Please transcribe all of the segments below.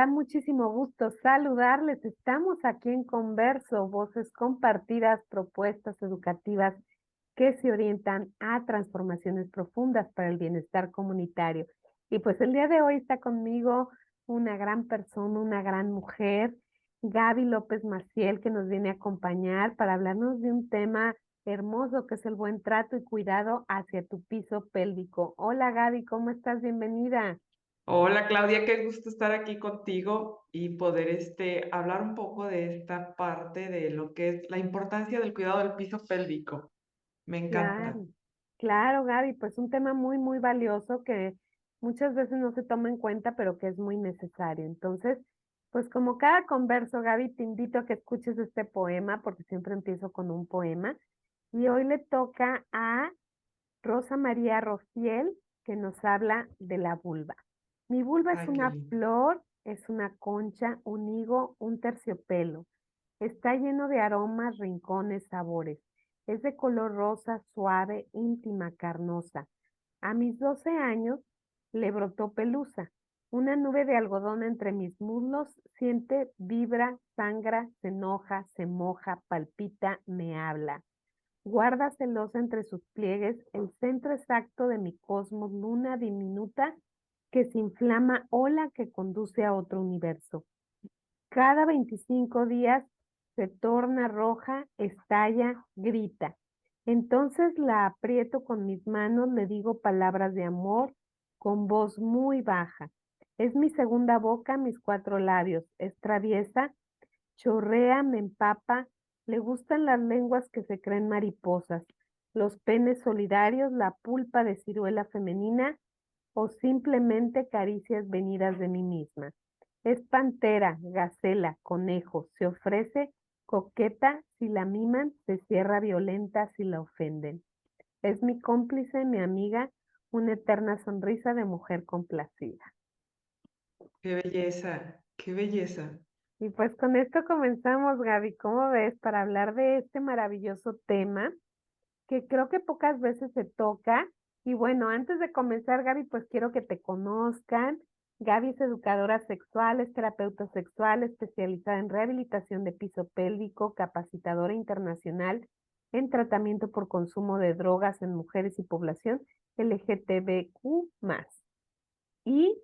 da muchísimo gusto saludarles. Estamos aquí en Converso, voces compartidas, propuestas educativas que se orientan a transformaciones profundas para el bienestar comunitario. Y pues el día de hoy está conmigo una gran persona, una gran mujer, Gaby López Maciel, que nos viene a acompañar para hablarnos de un tema hermoso que es el buen trato y cuidado hacia tu piso pélvico. Hola Gaby, ¿cómo estás? Bienvenida. Hola Claudia, qué gusto estar aquí contigo y poder hablar un poco de esta parte de lo que es la importancia del cuidado del piso pélvico. Me encanta. Claro, claro, Gaby, pues un tema muy, muy valioso que muchas veces no se toma en cuenta, pero que es muy necesario. Entonces, pues como cada converso, Gaby, te invito a que escuches este poema, porque siempre empiezo con un poema. Y hoy le toca a Rosa María Rofiel, que nos habla de la vulva. Mi vulva es Ay, qué una lindo. flor, es una concha, un higo, un terciopelo. Está lleno de aromas, rincones, sabores. Es de color rosa, suave, íntima, carnosa. A mis 12 años le brotó pelusa. Una nube de algodón entre mis muslos siente, vibra, sangra, se enoja, se moja, palpita, me habla. Guarda celosa entre sus pliegues el centro exacto de mi cosmos, luna diminuta que se inflama, ola que conduce a otro universo. Cada 25 días se torna roja, estalla, grita. Entonces la aprieto con mis manos, le digo palabras de amor con voz muy baja. Es mi segunda boca, mis 4 labios. Es traviesa, chorrea, me empapa. Le gustan las lenguas que se creen mariposas, los penes solidarios, la pulpa de ciruela femenina o simplemente caricias venidas de mí misma. Es pantera, gacela, conejo, se ofrece coqueta si la miman, se cierra violenta si la ofenden. Es mi cómplice, mi amiga, una eterna sonrisa de mujer complacida. Qué belleza, qué belleza. Y pues con esto comenzamos, Gaby, ¿cómo ves? Para hablar de este maravilloso tema que creo que pocas veces se toca. Y bueno, antes de comenzar, Gaby, pues quiero que te conozcan. Gaby es educadora sexual, es terapeuta sexual, especializada en rehabilitación de piso pélvico, capacitadora internacional en tratamiento por consumo de drogas en mujeres y población LGTBQ+. Y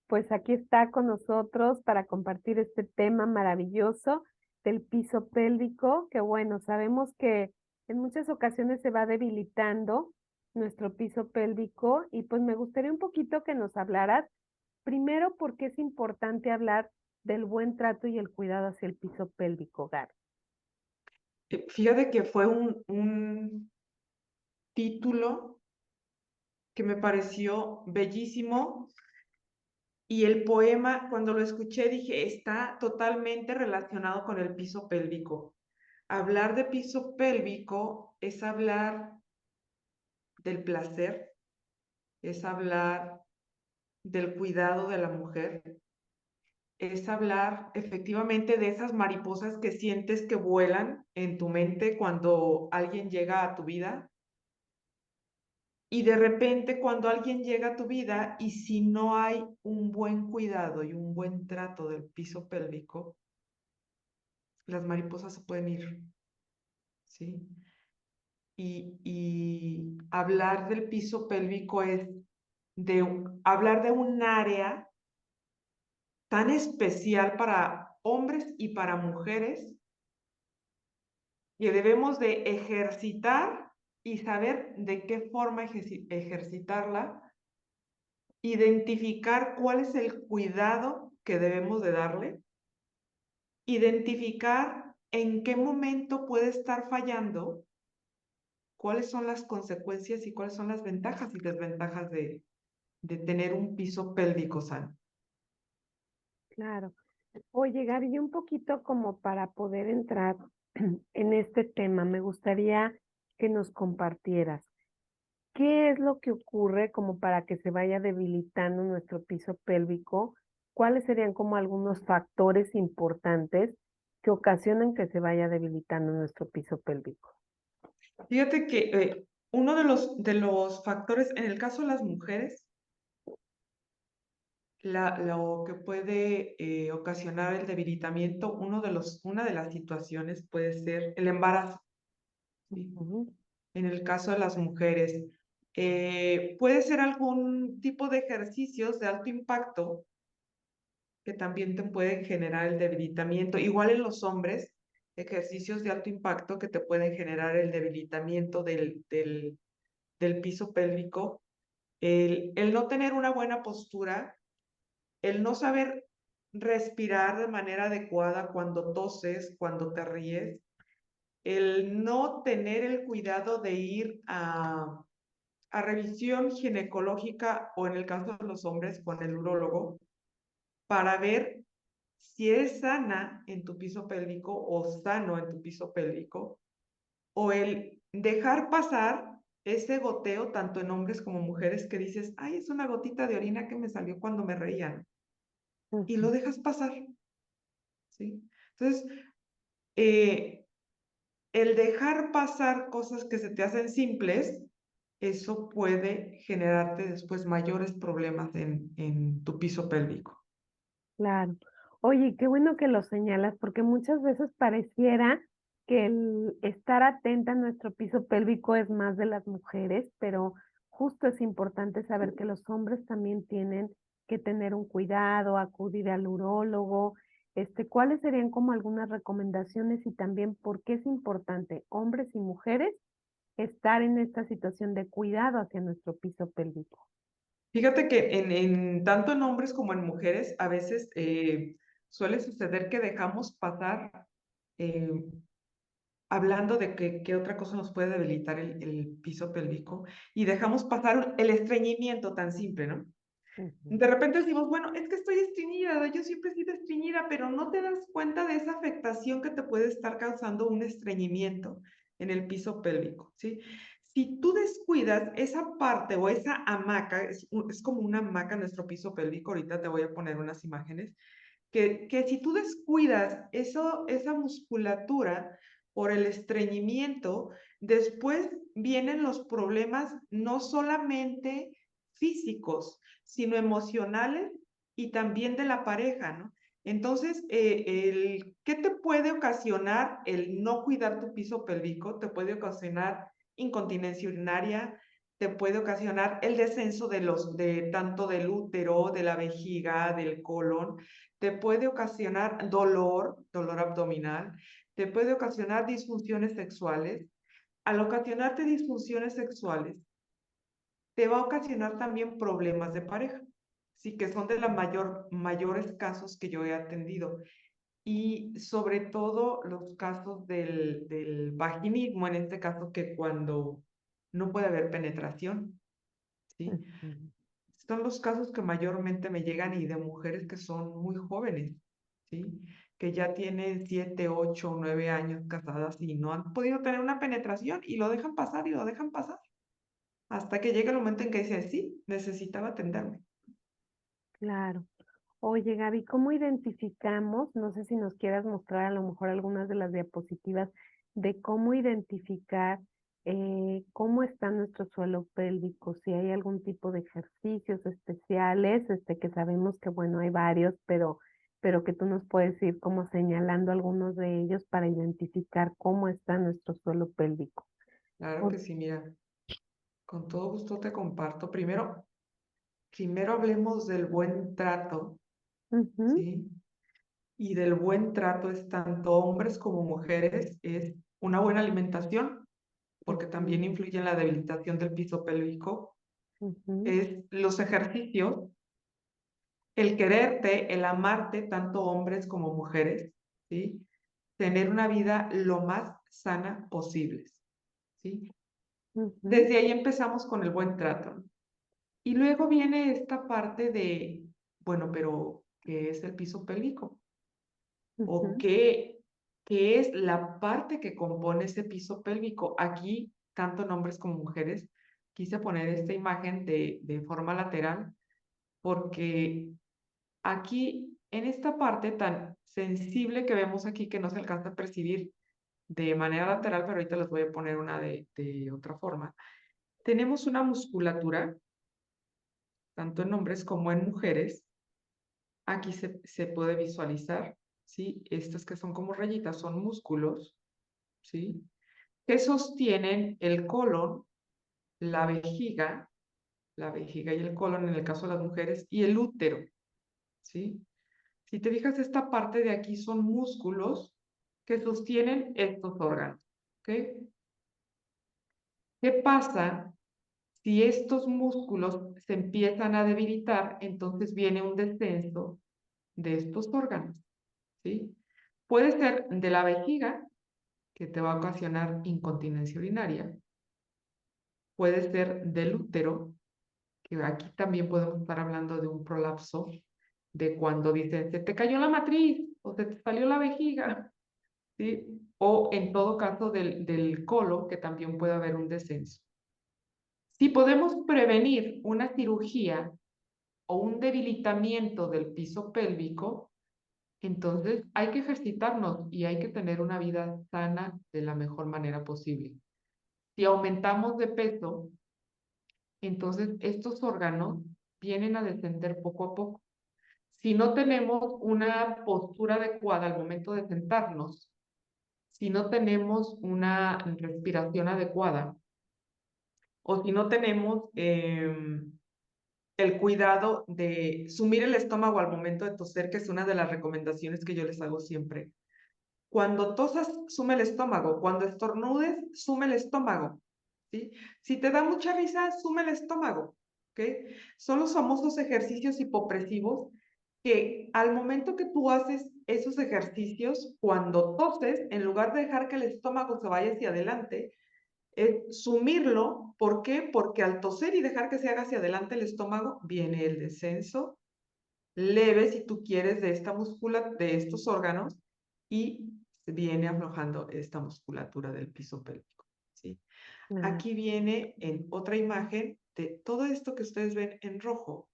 pues aquí está con nosotros para compartir este tema maravilloso del piso pélvico, que bueno, sabemos que en muchas ocasiones se va debilitando nuestro piso pélvico y pues me gustaría un poquito que nos hablaras primero por qué es importante hablar del buen trato y el cuidado hacia el piso pélvico, Gar. Fíjate que fue un título que me pareció bellísimo y el poema, cuando lo escuché, dije, está totalmente relacionado con el piso pélvico. Hablar de piso pélvico es hablar del placer, es hablar del cuidado de la mujer, es hablar efectivamente de esas mariposas que sientes que vuelan en tu mente cuando alguien llega a tu vida. Y de repente cuando alguien llega a tu vida y si no hay un buen cuidado y un buen trato del piso pélvico, las mariposas se pueden ir, ¿sí? Y hablar del piso pélvico es hablar de un área tan especial para hombres y para mujeres que debemos de ejercitar y saber de qué forma ejercitarla, identificar cuál es el cuidado que debemos de darle, identificar en qué momento puede estar fallando, cuáles son las consecuencias y cuáles son las ventajas y desventajas de tener un piso pélvico sano. Claro. Oye, Gaby, y un poquito como para poder entrar en este tema, me gustaría que nos compartieras. ¿Qué es lo que ocurre como para que se vaya debilitando nuestro piso pélvico? ¿Cuáles serían como algunos factores importantes que ocasionan que se vaya debilitando nuestro piso pélvico? Fíjate que uno de los factores, en el caso de las mujeres, lo que puede ocasionar el debilitamiento, una de las situaciones puede ser el embarazo, ¿sí? Ujú, En el caso de las mujeres. Puede ser algún tipo de ejercicios de alto impacto que también te pueden generar el debilitamiento. Igual en los hombres, ejercicios de alto impacto que te pueden generar el debilitamiento del piso pélvico. El no tener una buena postura, el no saber respirar de manera adecuada cuando toses, cuando te ríes, el no tener el cuidado de ir a revisión ginecológica o en el caso de los hombres con el urólogo para ver si eres sana en tu piso pélvico o sano en tu piso pélvico, o el dejar pasar ese goteo tanto en hombres como mujeres que dices, ay, es una gotita de orina que me salió cuando me reían, y ujú. lo dejas pasar, ¿sí? Entonces, eh, el dejar pasar cosas que se te hacen simples, eso puede generarte después mayores problemas en tu piso pélvico. Claro. Oye, qué bueno que lo señalas, porque muchas veces pareciera que el estar atenta a nuestro piso pélvico es más de las mujeres, pero justo es importante saber que los hombres también tienen que tener un cuidado, acudir al urólogo. ¿Cuáles serían como algunas recomendaciones y también por qué es importante, hombres y mujeres, estar en esta situación de cuidado hacia nuestro piso pélvico? Fíjate que tanto en hombres como en mujeres, a veces suele suceder que dejamos pasar, eh, hablando de qué otra cosa nos puede debilitar el piso pélvico, y dejamos pasar el estreñimiento tan simple, ¿no? Ujú, De repente decimos, bueno, es que estoy estreñida, yo siempre he sido estreñida, pero no te das cuenta de esa afectación que te puede estar causando un estreñimiento en el piso pélvico, ¿sí? Si tú descuidas esa parte o esa hamaca, es como una hamaca en nuestro piso pélvico, ahorita te voy a poner unas imágenes, que si tú descuidas esa musculatura por el estreñimiento, después vienen los problemas no solamente físicos, sino emocionales y también de la pareja, ¿no? Entonces, ¿qué te puede ocasionar el no cuidar tu piso pélvico? Te puede ocasionar incontinencia urinaria, te puede ocasionar el descenso de tanto del útero, de la vejiga, del colon, te puede ocasionar dolor abdominal, te puede ocasionar disfunciones sexuales. Al ocasionarte disfunciones sexuales, te va a ocasionar también problemas de pareja, sí, que son de los mayores casos que yo he atendido. Y sobre todo los casos del vaginismo, en este caso que cuando no puede haber penetración, ¿sí? ujú. Son los casos que mayormente me llegan y de mujeres que son muy jóvenes, ¿sí? Que ya tienen 7, 8, 9 años casadas y no han podido tener una penetración y lo dejan pasar y lo dejan pasar hasta que llega el momento en que dicen, sí, necesitaba atenderme. Claro. Oye, Gaby, ¿cómo identificamos? No sé si nos quieras mostrar a lo mejor algunas de las diapositivas de cómo identificar cómo está nuestro suelo pélvico, si hay algún tipo de ejercicios especiales, que sabemos que, bueno, hay varios, pero que tú nos puedes ir como señalando algunos de ellos para identificar cómo está nuestro suelo pélvico. Claro que Por- sí, mira, con todo gusto te comparto. Primero hablemos del buen trato, Ujú, ¿sí? Y del buen trato es tanto hombres como mujeres, es una buena alimentación, porque ujú, también influye en la debilitación del piso pélvico, ujú, es los ejercicios, el quererte, el amarte, tanto hombres como mujeres, ¿sí? Tener una vida lo más sana posible, ¿sí? ujú, Desde ahí empezamos con el buen trato, ¿no? Y luego viene esta parte de, bueno, pero ¿qué es el piso pélvico? ¿O ujú, qué es la parte que compone ese piso pélvico? Aquí, tanto en hombres como mujeres, quise poner esta imagen de forma lateral porque aquí, en esta parte tan sensible que vemos aquí, que no se alcanza a percibir de manera lateral, pero ahorita les voy a poner una de otra forma, tenemos una musculatura, tanto en hombres como en mujeres, Aquí se puede visualizar, ¿sí? Estas que son como rayitas son músculos, ¿sí? Que sostienen el colon, la vejiga y el colon en el caso de las mujeres, y el útero, ¿sí? Si te fijas, esta parte de aquí son músculos que sostienen estos órganos, ¿ok? ¿Qué pasa si estos músculos se empiezan a debilitar? Entonces viene un descenso de estos órganos, ¿sí? Puede ser de la vejiga, que te va a ocasionar incontinencia urinaria. Puede ser del útero, que aquí también podemos estar hablando de un prolapso, de cuando dicen, se te cayó la matriz o se te salió la vejiga, ¿sí? O en todo caso del colon, que también puede haber un descenso. Si podemos prevenir una cirugía o un debilitamiento del piso pélvico, entonces hay que ejercitarnos y hay que tener una vida sana de la mejor manera posible. Si aumentamos de peso, entonces estos órganos vienen a descender poco a poco. Si no tenemos una postura adecuada al momento de sentarnos, si no tenemos una respiración adecuada o si no tenemos el cuidado de sumir el estómago al momento de toser, que es una de las recomendaciones que yo les hago siempre. Cuando tosas, sume el estómago. Cuando estornudes, sume el estómago. ¿Sí? Si te da mucha risa, sume el estómago. ¿Ok? Son los famosos ejercicios hipopresivos que al momento que tú haces esos ejercicios, cuando toses, en lugar de dejar que el estómago se vaya hacia adelante, es sumirlo. ¿Por qué? Porque al toser y dejar que se haga hacia adelante el estómago, viene el descenso leve, si tú quieres, de esta musculatura, de estos órganos, y viene aflojando esta musculatura del piso pélvico, ¿sí? Claro, Aquí viene en otra imagen de todo esto que ustedes ven en rojo,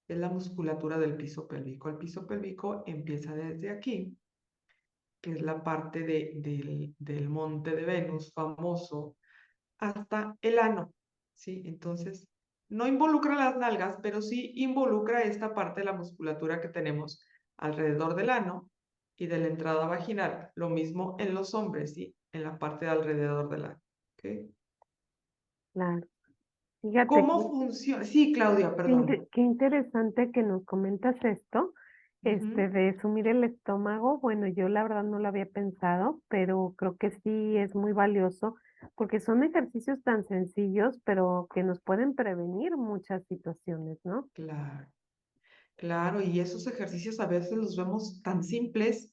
es la musculatura del piso pélvico. El piso pélvico empieza desde aquí, que es la parte del monte de Venus famoso, hasta el ano, ¿sí? Entonces, no involucra las nalgas, pero sí involucra esta parte de la musculatura que tenemos alrededor del ano y de la entrada vaginal. Lo mismo en los hombres, ¿sí? En la parte de alrededor del ano, ¿ok? claro. Fíjate ¿Cómo funciona? Sí, Claudia, perdón. qué interesante que nos comentas esto, Ujú. de sumir el estómago. Bueno, yo la verdad no lo había pensado, pero creo que sí es muy valioso porque son ejercicios tan sencillos, pero que nos pueden prevenir muchas situaciones, ¿no? Claro, claro, y esos ejercicios a veces los vemos tan simples,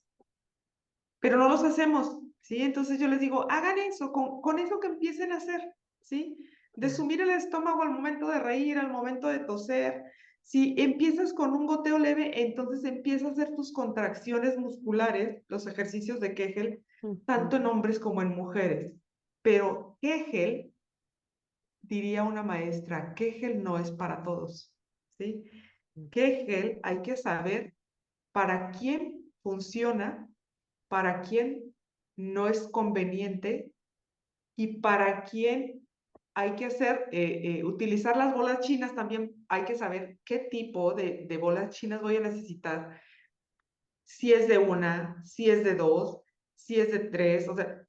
pero no los hacemos, ¿sí? Entonces yo les digo, hagan eso, con eso que empiecen a hacer, ¿sí? De Claro. sumir el estómago al momento de reír, al momento de toser. Si empiezas con un goteo leve, entonces empieza a hacer tus contracciones musculares, los ejercicios de Kegel, tanto en Ujú. hombres como en mujeres. Pero Kegel, diría una maestra, Kegel no es para todos, ¿sí? Kegel hay que saber para quién funciona, para quién no es conveniente y para quién hay que hacer, utilizar las bolas chinas también. Hay que saber qué tipo de bolas chinas voy a necesitar, si es de una, si es de dos, si es de tres, o sea,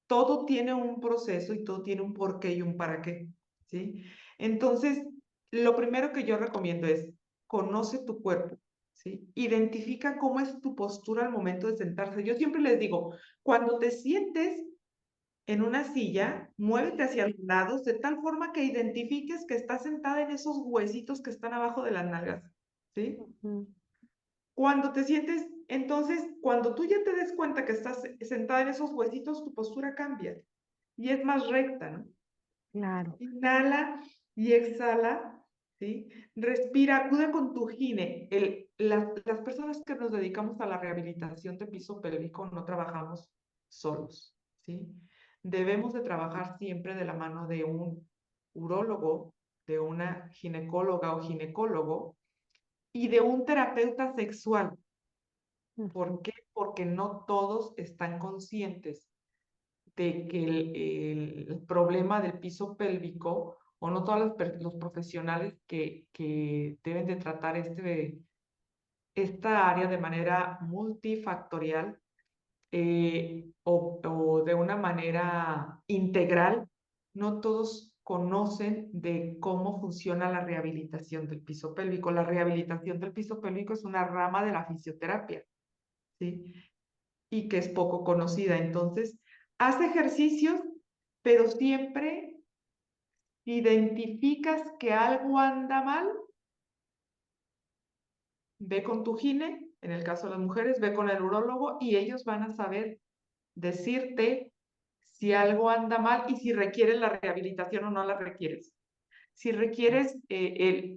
todo tiene un proceso y todo tiene un porqué y un para qué, ¿sí? Entonces, lo primero que yo recomiendo es, conoce tu cuerpo, ¿sí? Identifica cómo es tu postura al momento de sentarse. Yo siempre les digo, cuando te sientes en una silla, muévete hacia los lados de tal forma que identifiques que estás sentada en esos huesitos que están abajo de las nalgas, ¿sí? Ujú. Cuando te sientes, entonces, cuando tú ya te des cuenta que estás sentada en esos huesitos, tu postura cambia y es más recta, ¿no? Claro. Inhala y exhala, ¿sí? Respira, acude con tu gine. Las personas que nos dedicamos a la rehabilitación de piso pélvico no trabajamos solos, ¿sí? Debemos de trabajar siempre de la mano de un urólogo, de una ginecóloga o ginecólogo y de un terapeuta sexual. Ujú. ¿Por qué? Porque no todos están conscientes de que el problema del piso pélvico, o no todos los profesionales que deben de tratar esta área de manera multifactorial o de una manera integral. No todos conocen de cómo funciona la rehabilitación del piso pélvico. La rehabilitación del piso pélvico es una rama de la fisioterapia, ¿sí? Y que es poco conocida. Entonces, haz ejercicios, pero siempre identificas que algo anda mal, ve con tu gine, en el caso de las mujeres, ve con el urólogo y ellos van a saber decirte si algo anda mal y si requieres la rehabilitación o no la requieres. Si requieres,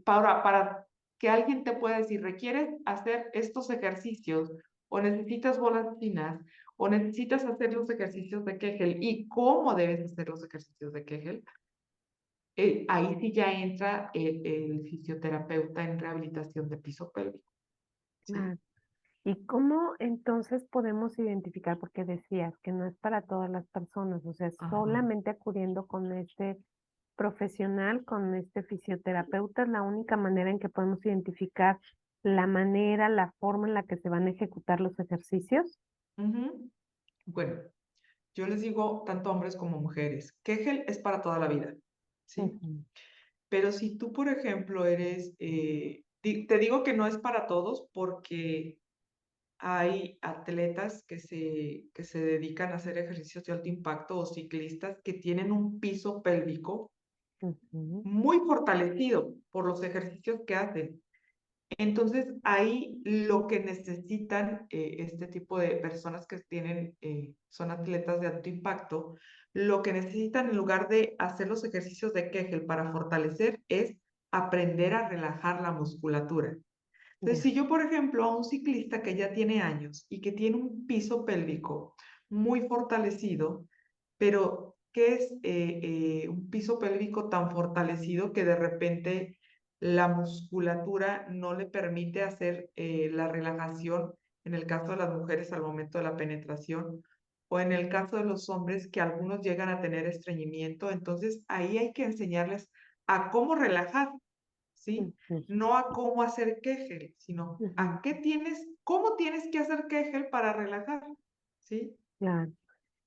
para que alguien te pueda decir, requieres hacer estos ejercicios o necesitas bolas finas o necesitas hacer los ejercicios de Kegel y cómo debes hacer los ejercicios de Kegel, ahí sí ya entra el fisioterapeuta en rehabilitación de piso pélvico. ¿Sí? Claro. ¿Y cómo entonces podemos identificar? Porque decías que no es para todas las personas, o sea, Ajá. solamente acudiendo con este profesional, con este fisioterapeuta, es la única manera en que podemos identificar la manera, la forma en la que se van a ejecutar los ejercicios. Ujú. Bueno, yo les digo tanto hombres como mujeres, Kegel es para toda la vida, ¿sí? Ujú, Pero si tú, por ejemplo, eres, te digo que no es para todos porque hay atletas que se dedican a hacer ejercicios de alto impacto o ciclistas que tienen un piso pélvico ujú, muy fortalecido por los ejercicios que hacen. Entonces, ahí lo que necesitan este tipo de personas que tienen, son atletas de alto impacto, lo que necesitan en lugar de hacer los ejercicios de Kegel para fortalecer es aprender a relajar la musculatura. Entonces, ya, si yo, por ejemplo, a un ciclista que ya tiene años y que tiene un piso pélvico muy fortalecido, pero ¿qué es un piso pélvico tan fortalecido que de repente la musculatura no le permite hacer la relajación en el caso de las mujeres al momento de la penetración o en el caso de los hombres que algunos llegan a tener estreñimiento? Entonces ahí hay que enseñarles a cómo relajar, ¿sí? ujú, No a cómo hacer Kegel, sino ujú, a cómo tienes que hacer Kegel para relajar, ¿sí? claro.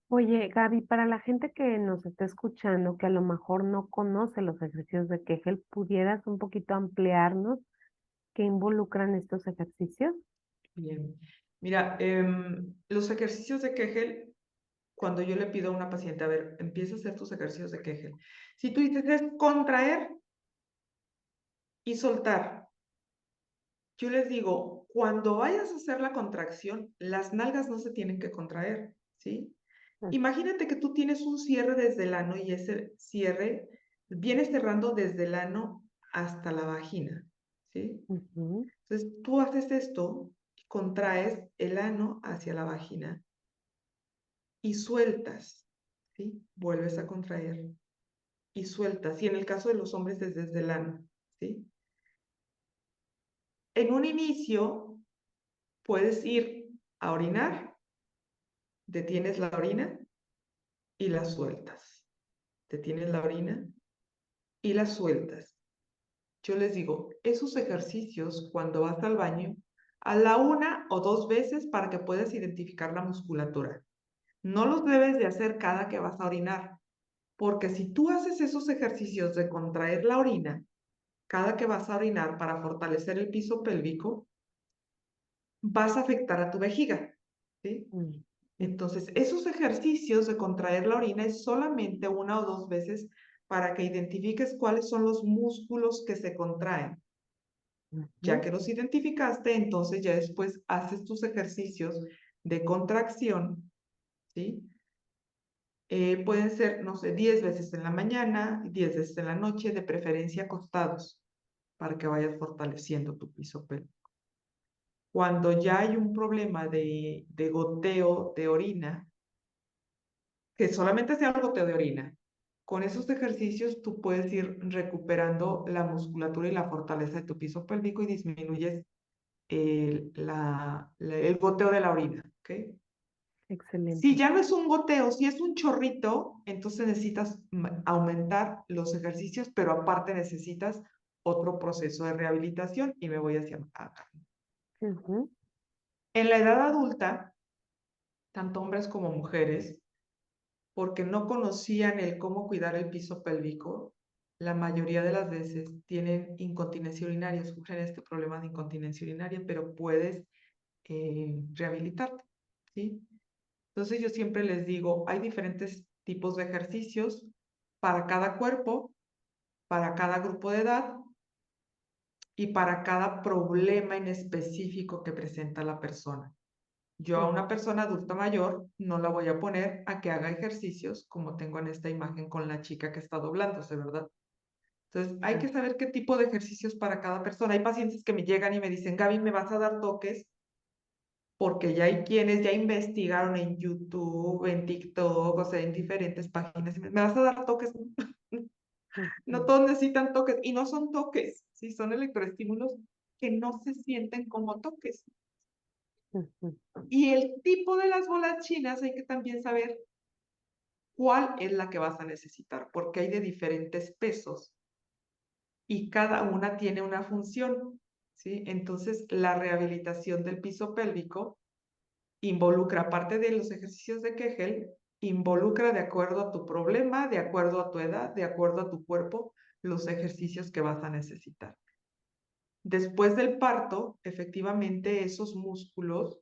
Oye, Gaby, para la gente que nos está escuchando, que a lo mejor no conoce los ejercicios de Kegel, ¿pudieras un poquito ampliarnos qué involucran estos ejercicios? Bien. Mira, los ejercicios de Kegel, cuando yo le pido a una paciente, a ver, empieza a hacer tus ejercicios de Kegel. Si tú dices es contraer y soltar, yo les digo, cuando vayas a hacer la contracción, las nalgas no se tienen que contraer, ¿sí? Mm, Imagínate que tú tienes un cierre desde el ano y ese cierre viene cerrando desde el ano hasta la vagina, ¿sí? ujú, Entonces tú haces esto, contraes el ano hacia la vagina y sueltas, ¿sí? Vuelves a contraer y sueltas. Y en el caso de los hombres es desde el ano, ¿sí? En un inicio puedes ir a orinar, detienes la orina y la sueltas. Detienes la orina y la sueltas. Yo les digo, esos ejercicios cuando vas al baño, a la una o dos veces para que puedas identificar la musculatura. No los debes de hacer cada que vas a orinar, porque si tú haces esos ejercicios de contraer la orina cada que vas a orinar para fortalecer el piso pélvico, vas a afectar a tu vejiga, ¿sí? mm, Entonces, esos ejercicios de contraer la orina es solamente una o dos veces para que identifiques cuáles son los músculos que se contraen. Ya ujú, que los identificaste, entonces ya después haces tus ejercicios de contracción, ¿sí? Pueden ser, no sé, 10 veces en la mañana, 10 veces en la noche, de preferencia acostados, para que vayas fortaleciendo tu piso pélvico. Cuando ya hay un problema de goteo de orina, que solamente sea el goteo de orina, con esos ejercicios tú puedes ir recuperando la musculatura y la fortaleza de tu piso pélvico y disminuyes el goteo de la orina, ¿ok? Si excelente. ya no es un goteo, si es un chorrito, entonces necesitas aumentar los ejercicios, pero aparte necesitas otro proceso de rehabilitación y me voy hacia acá. Ujú, En la edad adulta, tanto hombres como mujeres, porque no conocían el cómo cuidar el piso pélvico, la mayoría de las veces tienen incontinencia urinaria, sufren este problema de incontinencia urinaria, pero puedes rehabilitarte, ¿sí? Entonces yo siempre les digo, hay diferentes tipos de ejercicios para cada cuerpo, para cada grupo de edad y para cada problema en específico que presenta la persona. Yo a ujú, una persona adulta mayor no la voy a poner a que haga ejercicios como tengo en esta imagen con la chica que está doblándose, ¿verdad? Entonces hay ujú, que saber qué tipo de ejercicios para cada persona. Hay pacientes que me llegan y me dicen, Gaby, ¿me vas a dar toques? Porque ya hay quienes ya investigaron en YouTube, en TikTok, o sea, en diferentes páginas. ¿Me vas a dar toques? No ujú, todos necesitan toques y no son toques, sí, son electroestímulos que no se sienten como toques. ujú, Y el tipo de las bolas chinas hay que también saber cuál es la que vas a necesitar, porque hay de diferentes pesos y cada una tiene una función, ¿sí? Entonces, la rehabilitación del piso pélvico involucra, aparte de los ejercicios de Kegel, involucra de acuerdo a tu problema, de acuerdo a tu edad, de acuerdo a tu cuerpo, los ejercicios que vas a necesitar. Después del parto, efectivamente, esos músculos,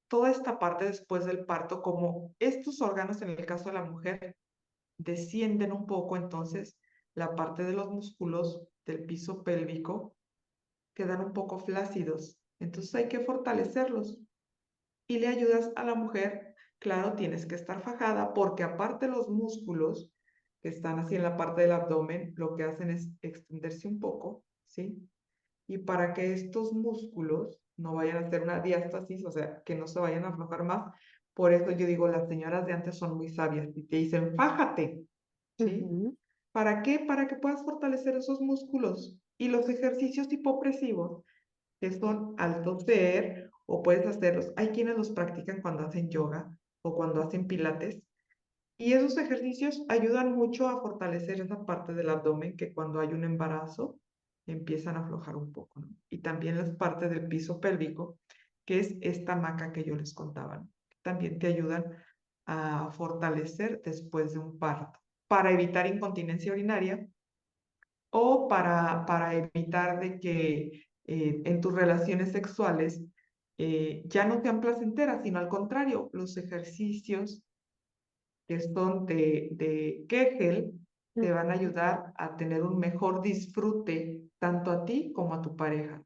toda esta parte después del parto, como estos órganos en el caso de la mujer descienden un poco, entonces la parte de los músculos del piso pélvico quedan un poco flácidos. Entonces hay que fortalecerlos y le ayudas a la mujer. Claro, tienes que estar fajada porque aparte los músculos que están así en la parte del abdomen, lo que hacen es extenderse un poco, ¿sí? Y para que estos músculos no vayan a hacer una diástasis, o sea, que no se vayan a aflojar más, por eso yo digo, las señoras de antes son muy sabias y te dicen, fájate, ¿sí? ujú, ¿Para qué? Para que puedas fortalecer esos músculos. Y los ejercicios hipopresivos, que son al toser, o puedes hacerlos, hay quienes los practican cuando hacen yoga o cuando hacen pilates, y esos ejercicios ayudan mucho a fortalecer esa parte del abdomen que cuando hay un embarazo empiezan a aflojar un poco, ¿no? Y también las partes del piso pélvico, que es esta maca que yo les contaba, ¿no? También te ayudan a fortalecer después de un parto, para evitar incontinencia urinaria o para evitar de que en tus relaciones sexuales ya no sean placenteras, sino al contrario, los ejercicios que son de Kegel, te van a ujú. ayudar a tener un mejor disfrute tanto a ti como a tu pareja.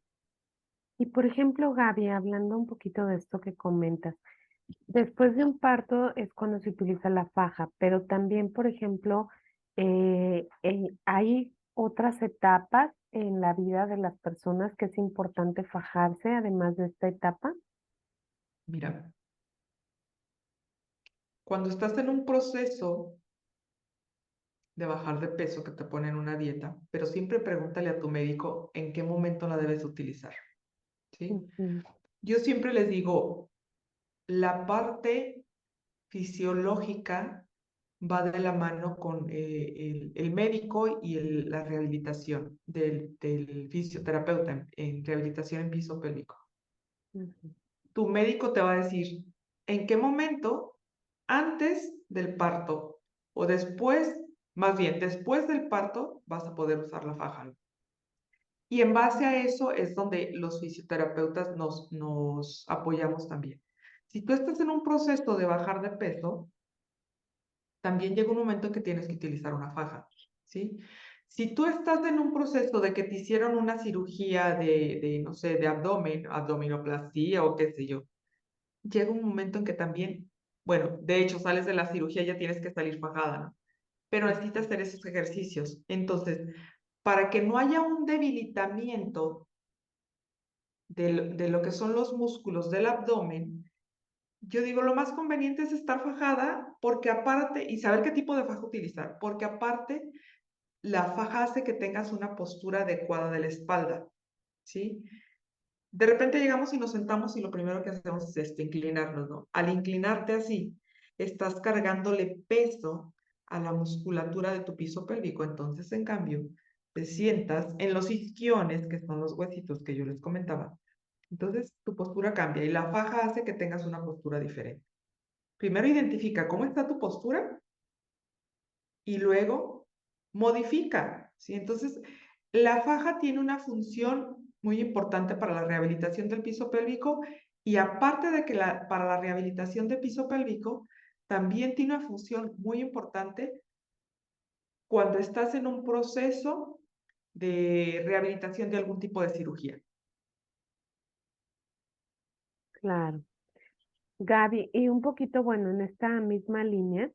Y por ejemplo, Gaby, hablando un poquito de esto que comentas, después de un parto es cuando se utiliza la faja, pero también, por ejemplo, hay otras etapas en la vida de las personas que es importante fajarse, además de esta etapa. Mira, cuando estás en un proceso de bajar de peso que te ponen una dieta, pero siempre pregúntale a tu médico en qué momento la debes utilizar, ¿sí? Ujú, Yo siempre les digo, la parte fisiológica va de la mano con el médico y la rehabilitación del fisioterapeuta en rehabilitación en piso pélvico. ujú, Tu médico te va a decir en qué momento, antes del parto o después, más bien después del parto, vas a poder usar la faja. Y en base a eso es donde los fisioterapeutas nos apoyamos también. Si tú estás en un proceso de bajar de peso, también llega un momento en que tienes que utilizar una faja, ¿sí? Si tú estás en un proceso de que te hicieron una cirugía no sé, de abdomen, abdominoplastía o qué sé yo, llega un momento en que también, bueno, de hecho sales de la cirugía y ya tienes que salir fajada, ¿no? Pero necesitas ujú, hacer esos ejercicios. Entonces, para que no haya un debilitamiento de lo que son los músculos del abdomen, yo digo, lo más conveniente es estar fajada porque aparte, y saber qué tipo de faja utilizar, porque aparte la faja hace que tengas una postura adecuada de la espalda, ¿sí? De repente llegamos y nos sentamos y lo primero que hacemos es esto, inclinarnos, ¿no? Al inclinarte así, estás cargándole peso a la musculatura de tu piso pélvico. Entonces, en cambio, te sientas en los isquiones, que son los huesitos que yo les comentaba. Entonces tu postura cambia y la faja hace que tengas una postura diferente. Primero identifica cómo está tu postura y luego modifica, ¿sí? Entonces, la faja tiene una función muy importante para la rehabilitación del piso pélvico y aparte de que para la rehabilitación del piso pélvico, también tiene una función muy importante cuando estás en un proceso de rehabilitación de algún tipo de cirugía. Claro. Gaby, y un poquito, bueno, en esta misma línea,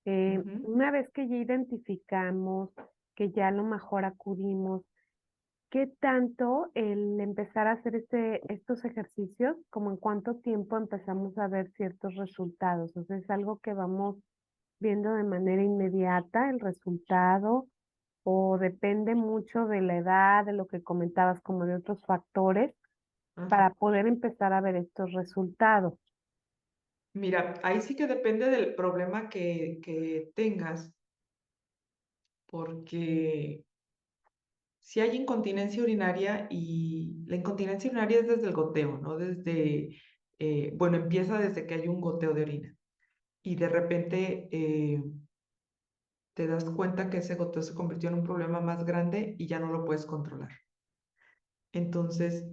Ujú. una vez que ya identificamos, que ya a lo mejor acudimos, ¿qué tanto el empezar a hacer estos ejercicios, como en cuánto tiempo empezamos a ver ciertos resultados? O sea, ¿es algo que vamos viendo de manera inmediata el resultado o depende mucho de la edad, de lo que comentabas, como de otros factores, Ajá. para poder empezar a ver estos resultados? Mira, ahí sí que depende del problema que tengas, porque si hay incontinencia urinaria y la incontinencia urinaria es desde el goteo, ¿no? Bueno, empieza desde que hay un goteo de orina y de repente te das cuenta que ese goteo se convirtió en un problema más grande y ya no lo puedes controlar. Entonces,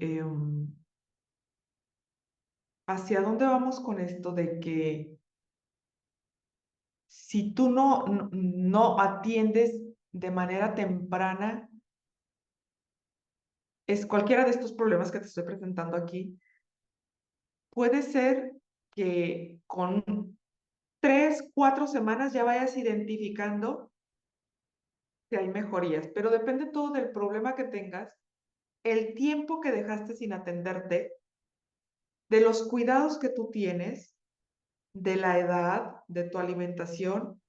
¿hacia dónde vamos con esto de que si tú no atiendes de manera temprana, es cualquiera de estos problemas que te estoy presentando aquí, puede ser que con 3, 4 semanas ya vayas identificando que hay mejorías, pero depende todo del problema que tengas, el tiempo que dejaste sin atenderte, de los cuidados que tú tienes, de la edad, de tu alimentación,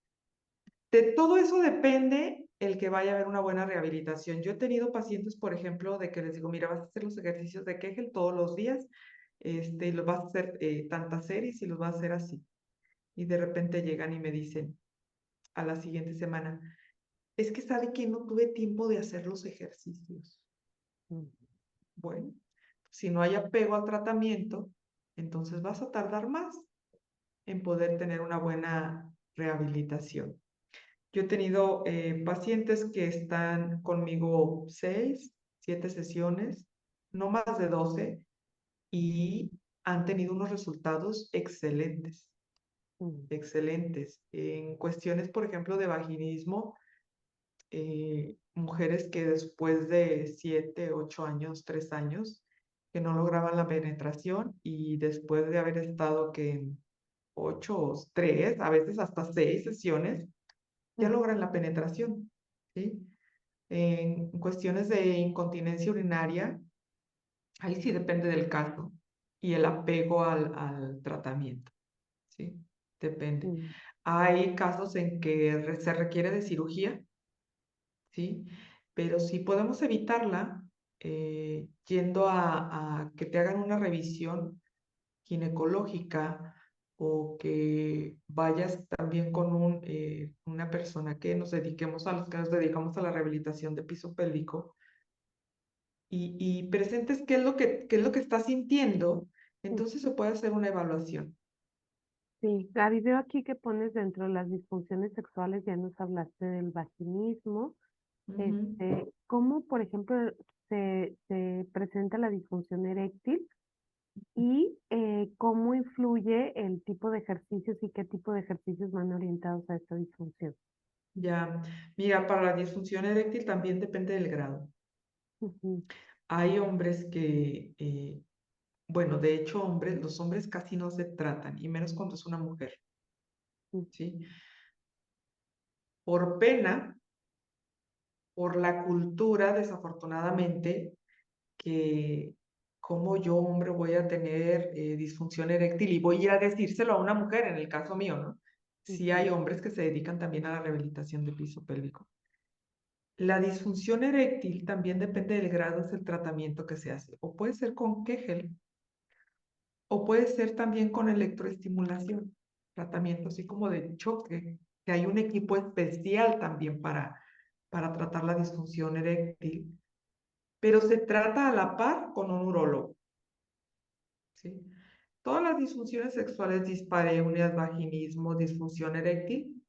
de todo eso depende el que vaya a haber una buena rehabilitación. Yo he tenido pacientes, por ejemplo, de que les digo, mira, vas a hacer los ejercicios de Kegel todos los días, y los vas a hacer tantas series y los vas a hacer así. Y de repente llegan y me dicen a la siguiente semana, es que sabe que no tuve tiempo de hacer los ejercicios. Mm. Bueno, si no hay apego al tratamiento, entonces vas a tardar más en poder tener una buena rehabilitación. Yo he tenido pacientes que están conmigo 6, 7 sesiones, no más de 12, y han tenido unos resultados excelentes, Mm. excelentes. En cuestiones, por ejemplo, de vaginismo, mujeres que después de 7, 8 años, 3 años, que no lograban la penetración y después de haber estado que 8, 3, a veces hasta 6 sesiones, ya Mm. logran la penetración, ¿sí? En cuestiones de incontinencia urinaria, ahí sí depende del caso y el apego al tratamiento, ¿sí? Depende. Mm. Hay casos en que se requiere de cirugía, ¿sí? Pero si podemos evitarla, yendo a que te hagan una revisión ginecológica o que vayas también con una persona que nos dediquemos a los que nos dedicamos a la rehabilitación de piso pélvico y presentes qué es lo que estás sintiendo, Mm. entonces se puede hacer una evaluación. Sí, Gaby, veo aquí que pones dentro de las disfunciones sexuales, ya nos hablaste del vaginismo. Ujú. ¿Cómo, por ejemplo, se presenta la disfunción eréctil y cómo influye el tipo de ejercicios y qué tipo de ejercicios van orientados a esta disfunción? Ya, mira, para la disfunción eréctil también depende del grado. Ujú. Hay hombres que, bueno, de hecho, los hombres casi no se tratan, y menos cuando es una mujer, Mm. ¿sí? Por pena, por la cultura, desafortunadamente, que como yo, hombre, voy a tener disfunción eréctil y voy a ir a decírselo a una mujer, en el caso mío, ¿no? Sí hay Ujú. hombres que se dedican también a la rehabilitación de piso pélvico. La disfunción eréctil también depende del grado del tratamiento que se hace. O puede ser con Kegel, o puede ser también con electroestimulación, tratamiento así como de choque, que hay un equipo especial también para tratar la disfunción eréctil, pero se trata a la par con un urólogo, ¿sí? Todas las disfunciones sexuales, dispareunia, vaginismo, disfunción eréctil,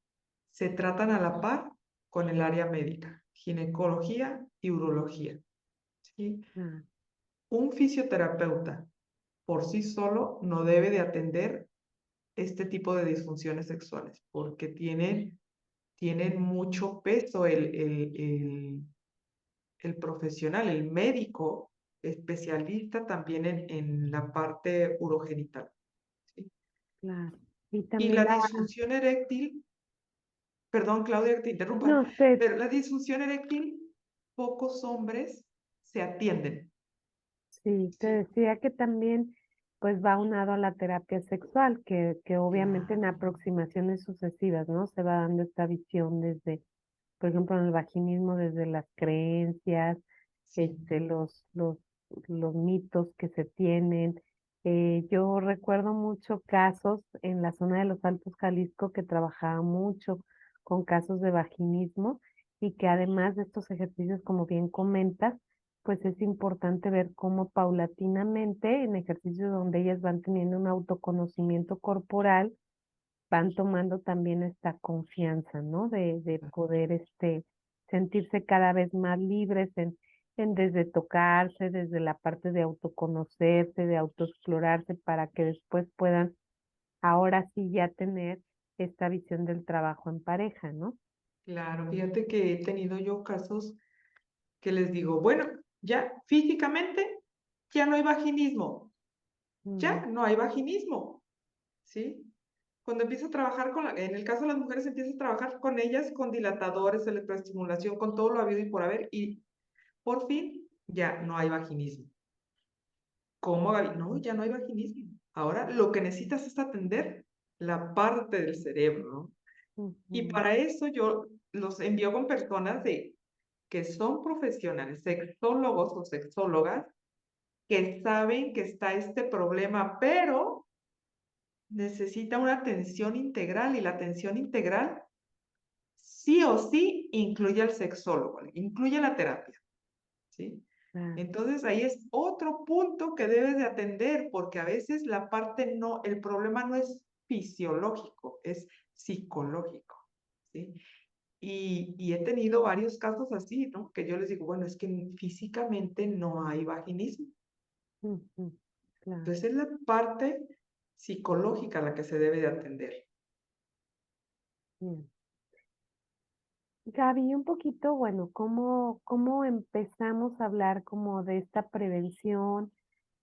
se tratan a la par con el área médica, ginecología y urología, ¿sí? Ah, Un fisioterapeuta por sí solo no debe de atender este tipo de disfunciones sexuales porque tienen mucho peso el profesional, el médico especialista también en la parte urogenital, ¿sí? claro. Y Y también la la, disfunción eréctil, perdón, Claudia, que te interrumpa, no sé, pero la disfunción eréctil, pocos hombres se atienden, sí, te ¿sí? decía que también pues va unado a la terapia sexual, que obviamente en Claro, aproximaciones sucesivas, ¿no? Se va dando esta visión desde, por ejemplo, en el vaginismo, desde las creencias, sí. los mitos que se tienen. Yo recuerdo mucho casos en la zona de los Altos Jalisco que trabajaba mucho con casos de vaginismo y que además de estos ejercicios, como bien comentas, pues es importante ver cómo paulatinamente en ejercicios donde ellas van teniendo un autoconocimiento corporal, van tomando también esta confianza, ¿no? De poder sentirse cada vez más libres en desde tocarse, desde la parte de autoconocerse, de autoexplorarse, para que después puedan ahora sí ya tener esta visión del trabajo en pareja, ¿no? Claro, fíjate que he tenido yo casos que les digo, bueno, ya físicamente ya no hay vaginismo, Ujú, ya no hay vaginismo, ¿sí? Cuando empieza a trabajar en el caso de las mujeres, empieza a trabajar con ellas con dilatadores, electroestimulación, con todo lo habido y por haber, y por fin ya no hay vaginismo. ¿Cómo, Gaby? No, ya no hay vaginismo. Ahora lo que necesitas es atender la parte del cerebro, ¿no? Y ujú, para eso yo los envío con personas que son profesionales, sexólogos o sexólogas, que saben que está este problema, pero necesita una atención integral y la atención integral sí o sí incluye al sexólogo, incluye la terapia, ¿sí? claro, Entonces ahí es otro punto que debes de atender porque a veces la parte no, el problema no es fisiológico, es psicológico, ¿sí? Y he tenido varios casos así, ¿no? Que yo les digo, bueno, es que físicamente no hay vaginismo. ujú, claro, Entonces es la parte psicológica la que se debe de atender. bien. Gaby, un poquito, bueno, ¿cómo empezamos a hablar como de esta prevención?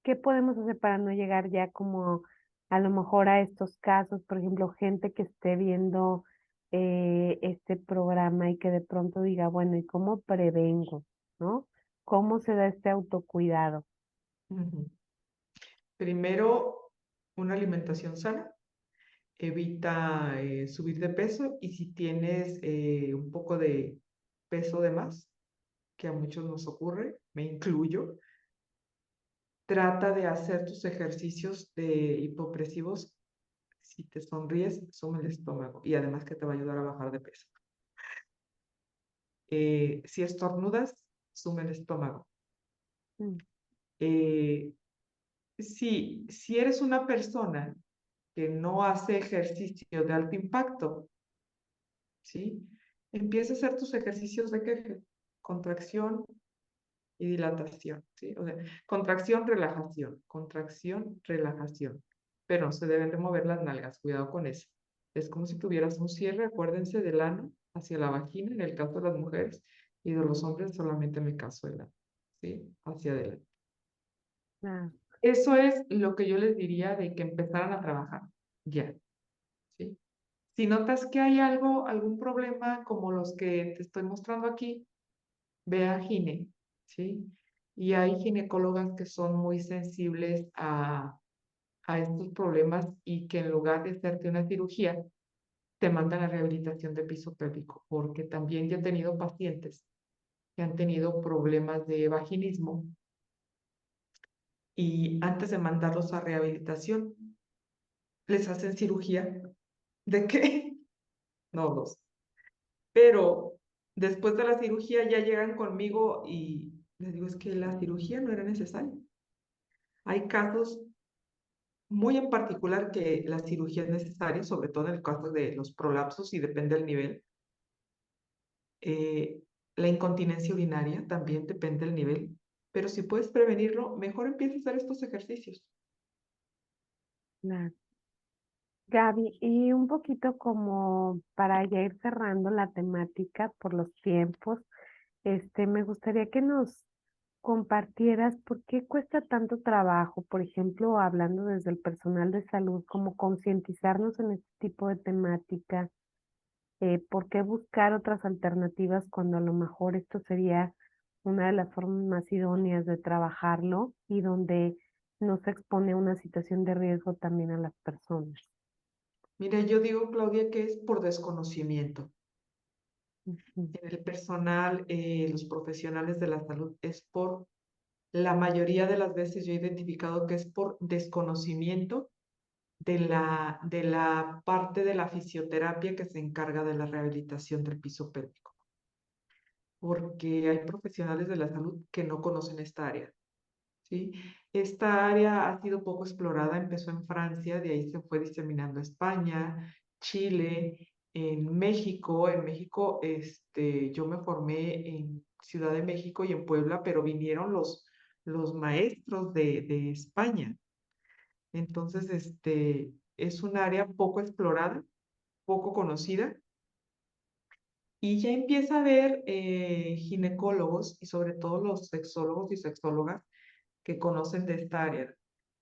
¿Qué podemos hacer para no llegar ya como a lo mejor a estos casos? Por ejemplo, gente que esté viendo este programa y que de pronto diga, bueno, ¿y cómo prevengo? ¿No? ¿Cómo se da este autocuidado? Ujú. Primero, una alimentación sana, evita subir de peso y si tienes un poco de peso de más, que a muchos nos ocurre, me incluyo, trata de hacer tus ejercicios de hipopresivos. Si te sonríes, suma el estómago y además que te va a ayudar a bajar de peso. Si estornudas, suma el estómago. Mm, Eh, si eres una persona que no hace ejercicio de alto impacto, ¿sí? Empieza a hacer tus ejercicios de qué? Contracción y dilatación, ¿sí? O sea, contracción, relajación. Pero no se deben de mover las nalgas, cuidado con eso. Es como si tuvieras un cierre, acuérdense del ano hacia la vagina, en el caso de las mujeres, y de los hombres solamente en el caso del ano, ¿sí? Hacia adelante. claro, Eso es lo que yo les diría de que empezaran a trabajar ya, ¿sí? Si notas que hay algún problema como los que te estoy mostrando aquí, ve a gine, ¿sí? Y hay ginecólogas que son muy sensibles a estos problemas y que en lugar de hacerte una cirugía, te mandan a rehabilitación de piso pélvico, porque también yo he tenido pacientes que han tenido problemas de vaginismo y antes de mandarlos a rehabilitación, les hacen cirugía. ¿De qué? No, dos. Pero después de la cirugía ya llegan conmigo y les digo, es que la cirugía no era necesaria. Hay casos muy en particular que la cirugía es necesaria, sobre todo en el caso de los prolapsos y depende del nivel. Eh, la incontinencia urinaria también depende del nivel, pero si puedes prevenirlo, mejor empieza a hacer estos ejercicios. Claro. Gaby, y un poquito como para ya ir cerrando la temática por los tiempos, me gustaría que nos compartieras por qué cuesta tanto trabajo, por ejemplo, hablando desde el personal de salud, como concientizarnos en este tipo de temática, por qué buscar otras alternativas cuando a lo mejor esto sería una de las formas más idóneas de trabajarlo y donde no se expone a una situación de riesgo también a las personas. Mira, yo digo, Claudia, que es por desconocimiento. Ujú. En el personal, los profesionales de la salud, es por la mayoría de las veces yo he identificado que es por desconocimiento de la parte de la fisioterapia que se encarga de la rehabilitación del piso pélvico, porque hay profesionales de la salud que no conocen esta área, ¿sí? Esta área ha sido poco explorada, empezó en Francia, de ahí se fue diseminando a España, Chile, en México. En México, yo me formé en Ciudad de México y en Puebla, pero vinieron los maestros de España. Entonces, es un área poco explorada, poco conocida, y ya empieza a haber ginecólogos y sobre todo los sexólogos y sexólogas que conocen de esta área.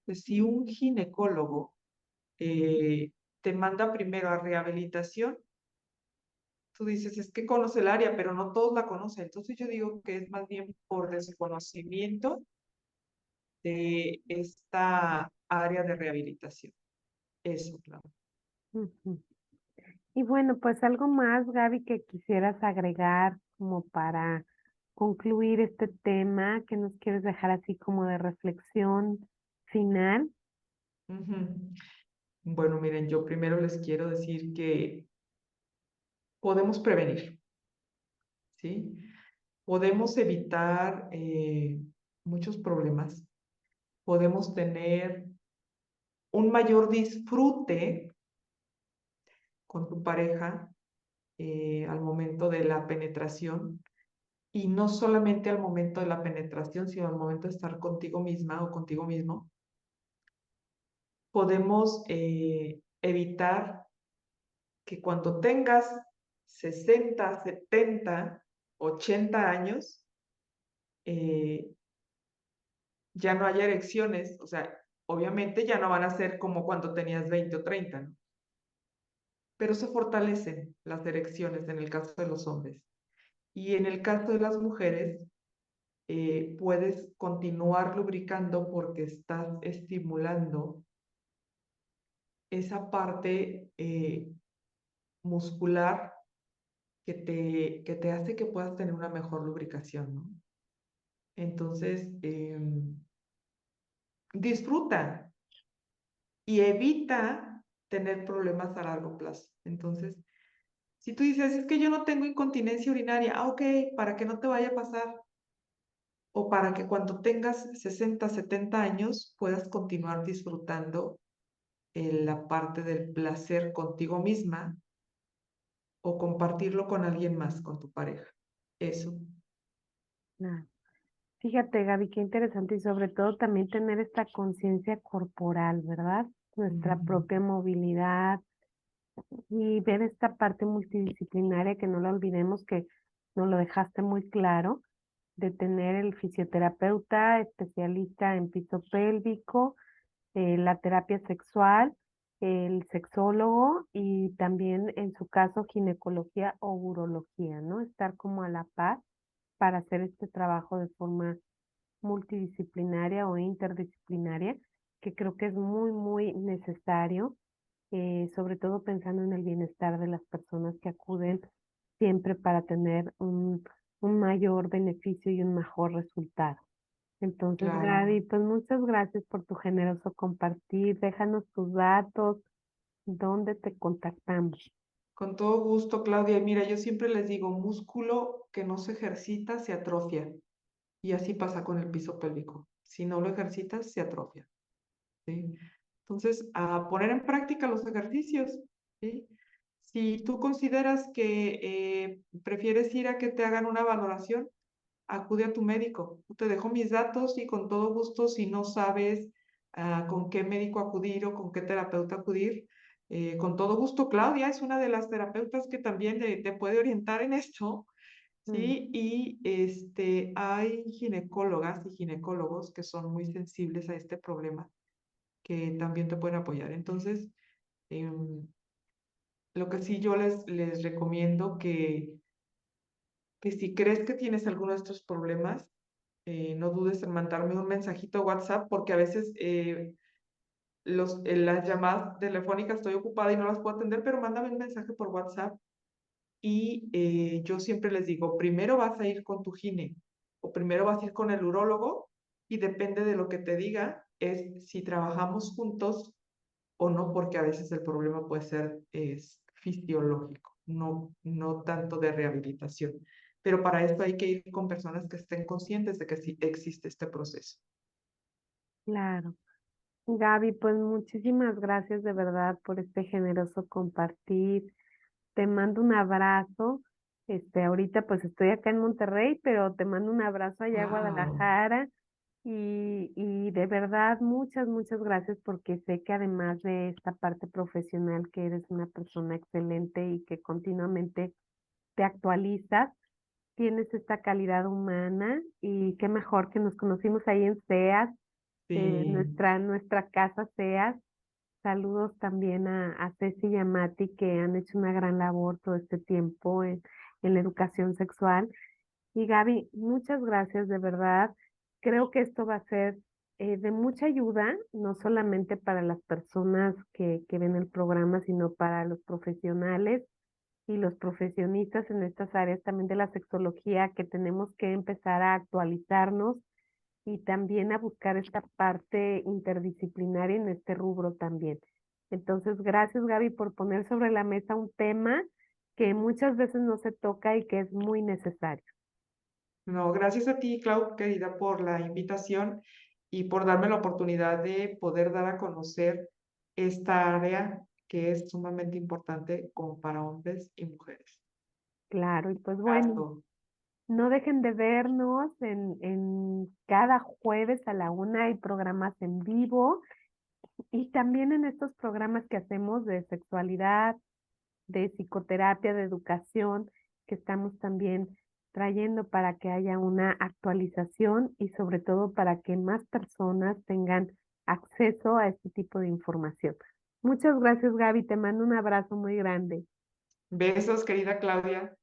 Pues, si un ginecólogo te manda primero a rehabilitación, tú dices, es que conoce el área, pero no todos la conocen. Entonces yo digo que es más bien por desconocimiento de esta área de rehabilitación. Eso, claro. Ujú. Y bueno, pues algo más, Gaby, que quisieras agregar como para concluir este tema, que nos quieres dejar así como de reflexión final. Ujú. Bueno, miren, yo primero les quiero decir que podemos prevenir, ¿sí? Podemos evitar muchos problemas, podemos tener un mayor disfrute con tu pareja al momento de la penetración, y no solamente al momento de la penetración, sino al momento de estar contigo misma o contigo mismo. Podemos evitar que cuando tengas 60, 70, 80 años, eh, ya no haya erecciones. O sea, obviamente ya no van a ser como cuando tenías 20 o 30, ¿no? Pero se fortalecen las erecciones en el caso de los hombres. Y en el caso de las mujeres, puedes continuar lubricando porque estás estimulando esa parte muscular que te hace que puedas tener una mejor lubricación, ¿no? Entonces, disfruta y evita tener problemas a largo plazo. Entonces, si tú dices, es que yo no tengo incontinencia urinaria, ok, para que no te vaya a pasar, o para que cuando tengas 60, 70 años puedas continuar disfrutando la parte del placer contigo misma o compartirlo con alguien más, con tu pareja. Eso. Ah, fíjate, Gaby, qué interesante y sobre todo también tener esta conciencia corporal, ¿verdad? Nuestra Ujú. propia movilidad y ver esta parte multidisciplinaria que no la olvidemos, que nos lo dejaste muy claro, de tener el fisioterapeuta especialista en piso pélvico, la terapia sexual, el sexólogo y también en su caso ginecología o urología, ¿no? Estar como a la par para hacer este trabajo de forma multidisciplinaria o interdisciplinaria, que creo que es muy, muy necesario, sobre todo pensando en el bienestar de las personas que acuden siempre para tener un mayor beneficio y un mejor resultado. Entonces, Claro. Gaby, pues muchas gracias por tu generoso compartir. Déjanos tus datos, dónde te contactamos. Con todo gusto, Claudia. Y mira, yo siempre les digo, músculo que no se ejercita se atrofia. Y así pasa con el piso pélvico. Si no lo ejercitas, se atrofia. ¿Sí? Entonces, a poner en práctica los ejercicios. ¿Sí? Si tú consideras que prefieres ir a que te hagan una valoración, acude a tu médico. Te dejo mis datos y con todo gusto, si no sabes con qué médico acudir o con qué terapeuta acudir, con todo gusto, Claudia es una de las terapeutas que también te puede orientar en esto, Mm, ¿sí? Y hay ginecólogas y ginecólogos que son muy sensibles a este problema, que también te pueden apoyar. Entonces, lo que sí yo les recomiendo que si crees que tienes alguno de estos problemas, no dudes en mandarme un mensajito a WhatsApp porque a veces las llamadas telefónicas estoy ocupada y no las puedo atender, pero mándame un mensaje por WhatsApp y yo siempre les digo, primero vas a ir con tu gine o primero vas a ir con el urólogo y depende de lo que te diga, es si trabajamos juntos o no, porque a veces el problema puede ser fisiológico, no tanto de rehabilitación. Pero para esto hay que ir con personas que estén conscientes de que sí existe este proceso. claro. Gaby, pues muchísimas gracias de verdad por este generoso compartir. Te mando un abrazo. Ahorita pues estoy acá en Monterrey, pero te mando un abrazo allá a Wow. Guadalajara y de verdad muchas, muchas gracias porque sé que además de esta parte profesional que eres una persona excelente y que continuamente te actualizas, tienes esta calidad humana y qué mejor que nos conocimos ahí en SEAS, Sí, nuestra casa SEAS. Saludos también a Ceci y a Mati que han hecho una gran labor todo este tiempo en la educación sexual. Y Gaby, muchas gracias de verdad. Creo que esto va a ser de mucha ayuda, no solamente para las personas que ven el programa, sino para los profesionales y los profesionistas en estas áreas también de la sexología, que tenemos que empezar a actualizarnos y también a buscar esta parte interdisciplinaria en este rubro también. Entonces, gracias Gaby por poner sobre la mesa un tema que muchas veces no se toca y que es muy necesario. no, gracias a ti, Clau, querida, por la invitación y por darme la oportunidad de poder dar a conocer esta área que es sumamente importante como para hombres y mujeres. Claro, y pues bueno, Caso. no dejen de vernos en cada jueves a la 1 hay programas en vivo y también en estos programas que hacemos de sexualidad, de psicoterapia, de educación, que estamos también trayendo para que haya una actualización y sobre todo para que más personas tengan acceso a este tipo de información. Muchas gracias, Gaby. Te mando un abrazo muy grande. Besos, querida Claudia.